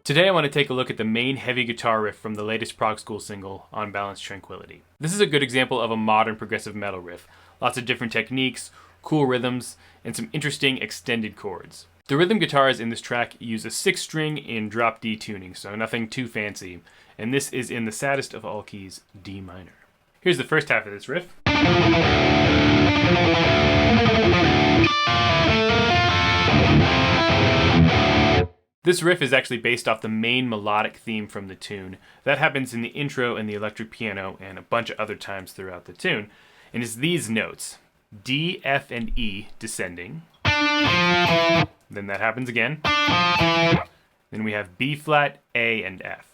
Today I want to take a look at the main heavy guitar riff from the latest Prog School single, Unbalanced Tranquility. This is a good example of a modern progressive metal riff. Lots of different techniques, cool rhythms, and some interesting extended chords. The rhythm guitars in this track use a 6-string in drop D tuning, so nothing too fancy, and this is in the saddest of all keys, D minor. Here's the first half of this riff. This riff is actually based off the main melodic theme from the tune. That happens in the intro and the electric piano and a bunch of other times throughout the tune. And it's these notes, D, F, and E descending. Then that happens again. Then we have B flat, A, and F.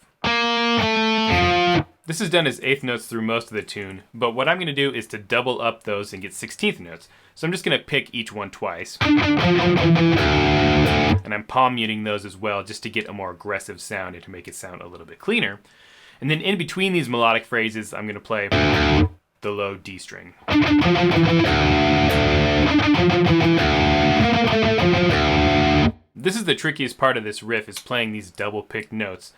This is done as 8th notes through most of the tune, but what I'm going to do is to double up those and get 16th notes. So I'm just going to pick each one twice. And I'm palm muting those as well just to get a more aggressive sound and to make it sound a little bit cleaner. And then in between these melodic phrases, I'm going to play the low D string. This is the trickiest part of this riff, is playing these double picked notes.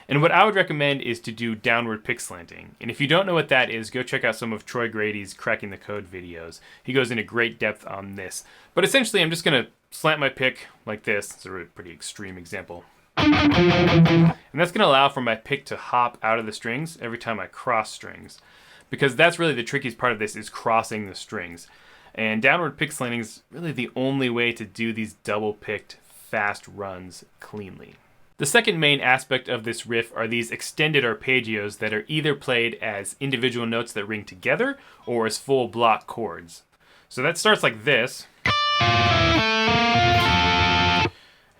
And what I would recommend is to do downward pick slanting. And if you don't know what that is, go check out some of Troy Grady's Cracking the Code videos. He goes into great depth on this. But essentially, I'm just going to slant my pick like this. It's a pretty extreme example. And that's going to allow for my pick to hop out of the strings every time I cross strings. Because that's really the trickiest part of this, is crossing the strings. And downward pick slanting is really the only way to do these double-picked fast runs cleanly. The second main aspect of this riff are these extended arpeggios that are either played as individual notes that ring together or as full block chords. So that starts like this.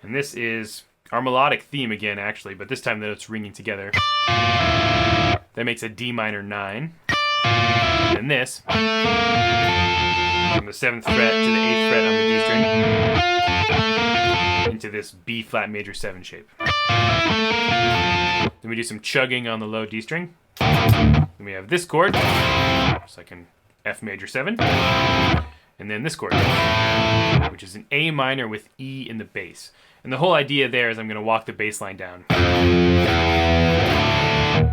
And this is our melodic theme again, actually, but this time the notes ringing together. That makes a D minor 9. And this, from the 7th fret to the 8th fret on the D string, into this B flat major 7 shape. Then we do some chugging on the low D string. Then we have this chord, so I can F major 7. And then this chord, which is an A minor with E in the bass. And the whole idea there is I'm going to walk the bass line down.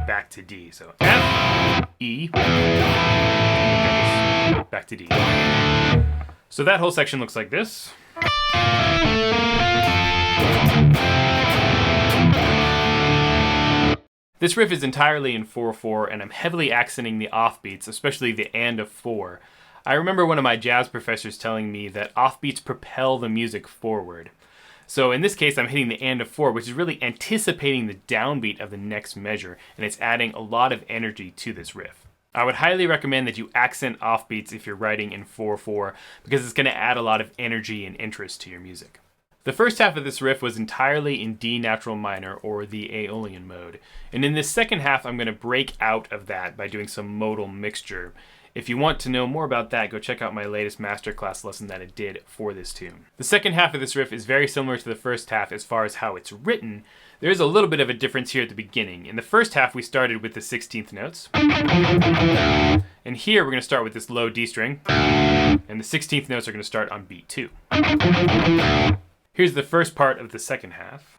Back to D. So F, E, back to D. So that whole section looks like this. This riff is entirely in 4/4, and I'm heavily accenting the offbeats, especially the and of 4. I remember one of my jazz professors telling me that offbeats propel the music forward. So in this case, I'm hitting the and of 4, which is really anticipating the downbeat of the next measure, and it's adding a lot of energy to this riff. I would highly recommend that you accent offbeats if you're writing in 4/4, because it's going to add a lot of energy and interest to your music. The first half of this riff was entirely in D natural minor, or the Aeolian mode. And in this second half, I'm going to break out of that by doing some modal mixture. If you want to know more about that, go check out my latest masterclass lesson that I did for this tune. The second half of this riff is very similar to the first half as far as how it's written. There is a little bit of a difference here at the beginning. In the first half, we started with the 16th notes. And here, we're going to start with this low D string. And the 16th notes are going to start on beat 2. Here's the first part of the second half.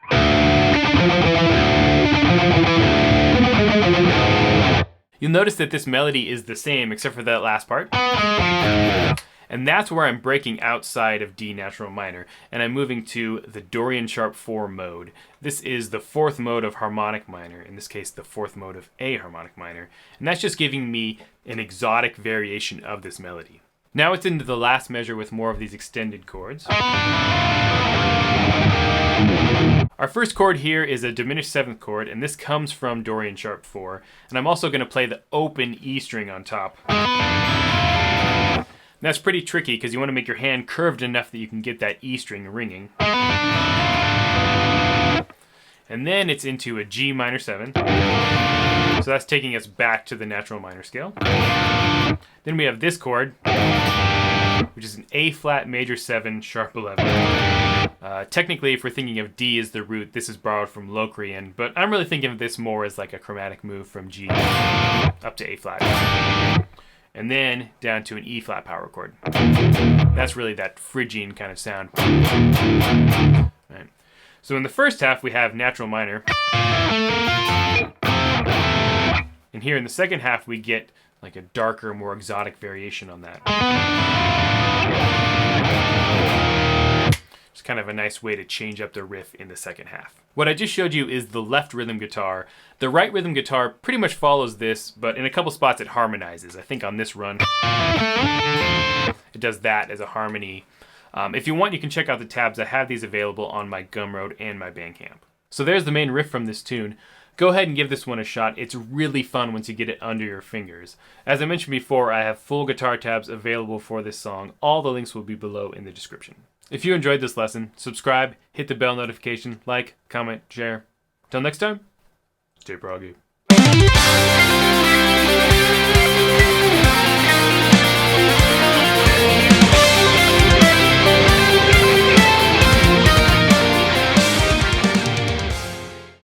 You'll notice that this melody is the same except for that last part. And that's where I'm breaking outside of D natural minor, and I'm moving to the Dorian sharp 4 mode. This is the 4th mode of harmonic minor, in this case the 4th mode of A harmonic minor, and that's just giving me an exotic variation of this melody. Now it's into the last measure with more of these extended chords. Our first chord here is a diminished 7th chord, and this comes from Dorian sharp 4, and I'm also going to play the open E string on top. And that's pretty tricky because you want to make your hand curved enough that you can get that E string ringing. And then it's into a G minor 7. So that's taking us back to the natural minor scale. Then we have this chord, which is an A flat major 7 sharp 11. Technically, if we're thinking of D as the root, this is borrowed from Locrian, but I'm really thinking of this more as like a chromatic move from G up to A flat. And then down to an E flat power chord. That's really that Phrygian kind of sound. Right. So in the first half, we have natural minor. And here in the second half, we get like a darker, more exotic variation on that. It's kind of a nice way to change up the riff in the second half. What I just showed you is the left rhythm guitar. The right rhythm guitar pretty much follows this, but in a couple spots it harmonizes. I think on this run, it does that as a harmony. If you want, you can check out the tabs. I have these available on my Gumroad and my Bandcamp. So there's the main riff from this tune. Go ahead and give this one a shot. It's really fun once you get it under your fingers. As I mentioned before, I have full guitar tabs available for this song. All the links will be below in the description. If you enjoyed this lesson, subscribe, hit the bell notification, like, comment, share. Till next time, stay proggy.